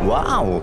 Wow!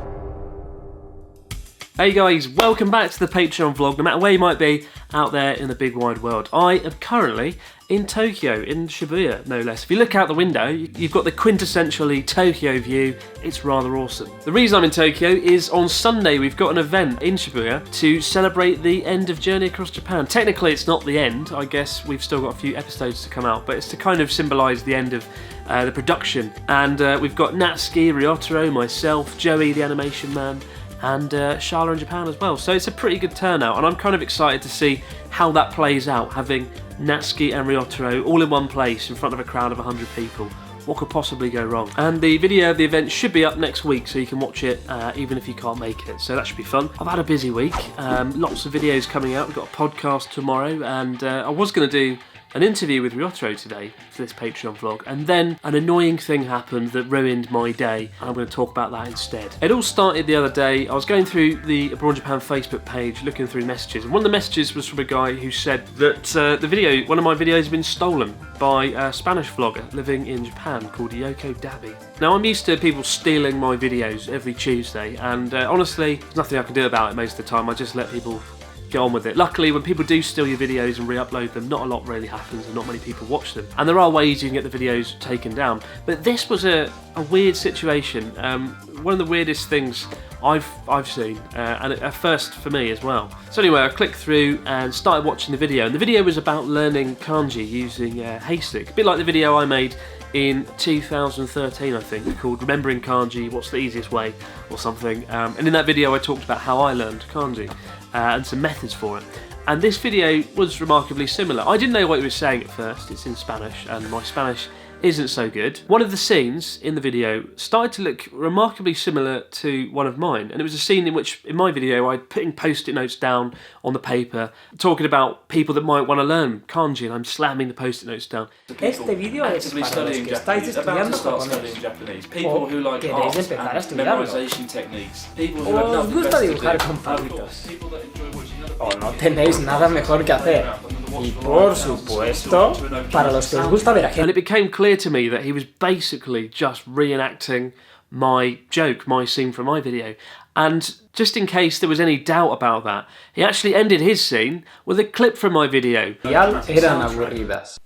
Hey guys, welcome back to the Patreon vlog, no matter where you might be out there in the big wide world. I am currently in Tokyo, in Shibuya, no less. If you look out the window, you've got the quintessentially Tokyo view. It's rather awesome. The reason I'm in Tokyo is on Sunday we've got an event in Shibuya to celebrate the end of Journey Across Japan. Technically it's not the end, I guess we've still got a few episodes to come out, but it's to kind of symbolise the end of the production. And we've got Natsuki, Ryotaro, myself, Joey the animation man, and Sharla in Japan as well. So it's a pretty good turnout, and I'm kind of excited to see how that plays out, having Natsuki and Ryotaro all in one place in front of a crowd of 100 people. What could possibly go wrong? And the video of the event should be up next week, so you can watch it even if you can't make it. So that should be fun. I've had a busy week, lots of videos coming out. We've got a podcast tomorrow, and I was going to do an interview with Ryotaro today for this Patreon vlog, and then an annoying thing happened that ruined my day, and I'm going to talk about that instead. It all started the other day. I was going through the Abroad Japan Facebook page, looking through messages, and one of the messages was from a guy who said that one of my videos had been stolen by a Spanish vlogger living in Japan called Yoko Dabi. Now, I'm used to people stealing my videos every Tuesday, and honestly, there's nothing I can do about it most of the time. I just let people get on with it. Luckily, when people do steal your videos and re-upload them, not a lot really happens and not many people watch them. And there are ways you can get the videos taken down. But this was a weird situation. One of the weirdest things I've seen, and a first for me as well. So anyway, I clicked through and started watching the video, and the video was about learning kanji using Haystack. A bit like the video I made in 2013, I think, called Remembering Kanji, What's the Easiest Way, or something. And in that video I talked about how I learned kanji and some methods for it. And this video was remarkably similar. I didn't know what he was saying at first. It's in Spanish, and my Spanish isn't so good. One of the scenes in the video started to look remarkably similar to one of mine, and it was a scene in which, in my video, I'd putting post-it notes down on the paper, talking about people that might want to learn kanji, and I'm slamming the post-it notes down. Este video es para los que estáis estudiando japonés, people who like queréis empezar a estudiarlo, memorization techniques, people o who have os nothing gusta better to dibujar do, con palitos, people that enjoy watching other o no tenéis nada mejor que hacer. Y por supuesto, para los que os gusta ver a And gente it became clear to me that he was basically just reenacting my joke, my scene from my video. And just in case there was any doubt about that, he actually ended his scene with a clip from my video. eran aburridas.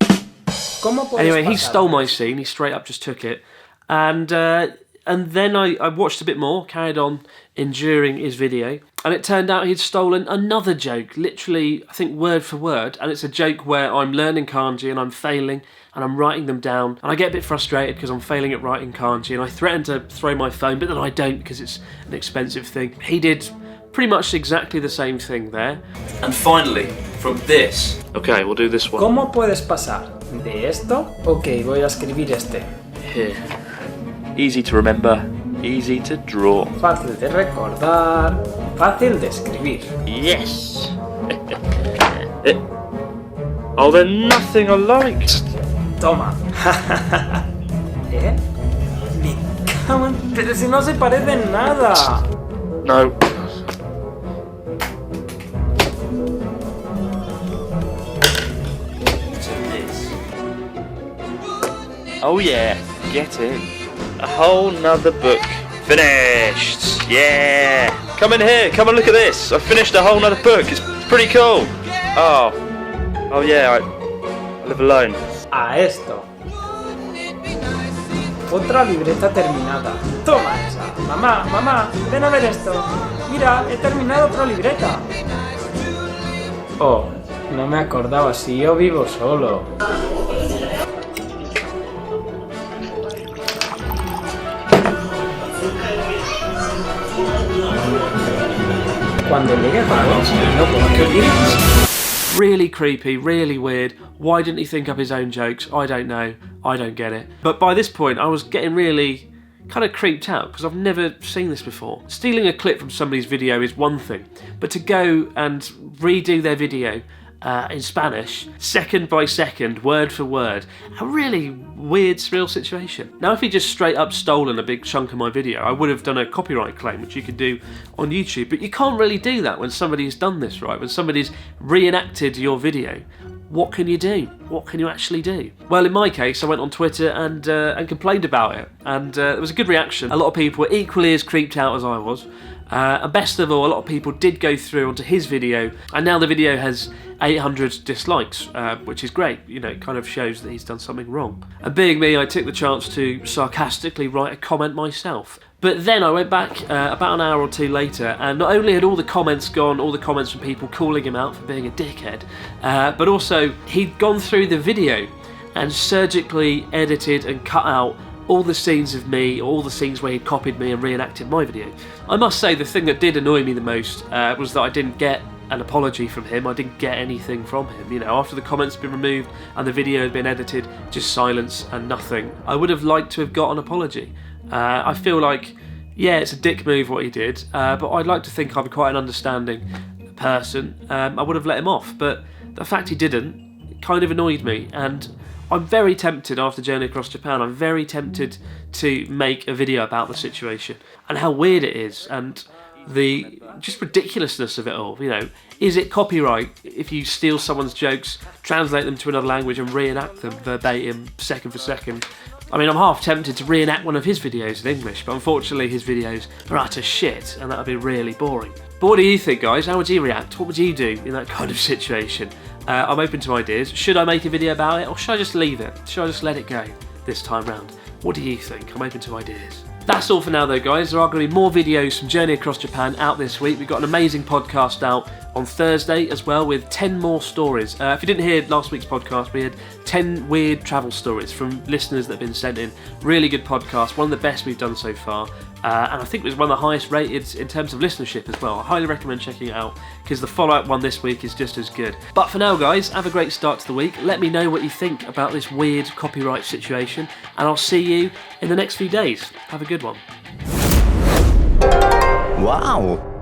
¿Cómo puedes Anyway, he pasar? stole my scene, he straight up just took it. And then I watched a bit more, carried on enduring his video, and it turned out he'd stolen another joke, literally, I think word for word, and it's a joke where I'm learning kanji and I'm failing, and I'm writing them down, and I get a bit frustrated because I'm failing at writing kanji, and I threaten to throw my phone, but then I don't because it's an expensive thing. He did pretty much exactly the same thing there. And finally, from this. Okay, we'll do this one. ¿Cómo puedes pasar de esto? Ok, voy a escribir este. Here. Easy to remember, easy to draw. Fácil de recordar, fácil de escribir. Yes! Oh, they're nothing alike! Toma. ¿Eh? Me cago en... Pero si no se parecen nada. No. Oh yeah, get in. A whole nother book. Finished! Yeah! Come in here, come and look at this! I finished a whole nother book, it's pretty cool! Oh yeah, I live alone. A esto. Otra libreta terminada. Toma esa. Mamá, ven a ver esto. Mira, he terminado otra libreta. Oh, no me acordaba si yo vivo solo. Cuando llegue a Japón, no puedo que olvides. Really creepy, really weird. Why didn't he think up his own jokes? I don't know. I don't get it. But by this point, I was getting really kind of creeped out because I've never seen this before. Stealing a clip from somebody's video is one thing, but to go and redo their video in Spanish, second by second, word for word, a really weird, surreal situation. Now, if he just straight up stolen a big chunk of my video, I would have done a copyright claim, which you could do on YouTube, but you can't really do that when somebody's done this, right? When somebody's reenacted your video what can you do? What can you actually do? Well, in my case, I went on Twitter and complained about it, and there was a good reaction. A lot of people were equally as creeped out as I was. And best of all, a lot of people did go through onto his video, and now the video has 800 dislikes, which is great. You know, it kind of shows that he's done something wrong. And being me, I took the chance to sarcastically write a comment myself. But then I went back about an hour or two later, and not only had all the comments gone, all the comments from people calling him out for being a dickhead, but also he'd gone through the video and surgically edited and cut out all the scenes of me, all the scenes where he'd copied me and reenacted my video. I must say the thing that did annoy me the most was that I didn't get an apology from him. I didn't get anything from him. You know, after the comments had been removed and the video had been edited, just silence and nothing. I would have liked to have got an apology. I feel like, yeah, it's a dick move what he did, but I'd like to think I'm quite an understanding person. I would have let him off, but the fact he didn't kind of annoyed me, and I'm very tempted after Journey Across Japan, I'm very tempted to make a video about the situation and how weird it is and the just ridiculousness of it all. You know, is it copyright if you steal someone's jokes, translate them to another language and reenact them verbatim, second for second? I mean, I'm half tempted to reenact one of his videos in English, but unfortunately his videos are utter shit and that would be really boring. But what do you think, guys? How would you react? What would you do in that kind of situation? I'm open to ideas. Should I make a video about it, or should I just leave it? Should I just let it go this time round? What do you think? I'm open to ideas. That's all for now though, guys. There are going to be more videos from Journey Across Japan out this week. We've got an amazing podcast out on Thursday as well with 10 more stories. If you didn't hear last week's podcast, we had 10 weird travel stories from listeners that have been sent in. Really good podcast, one of the best we've done so far. And I think it was one of the highest rated in terms of listenership as well. I highly recommend checking it out because the follow-up one this week is just as good. But for now, guys, have a great start to the week. Let me know what you think about this weird copyright situation, and I'll see you in the next few days. Have a good one. Wow!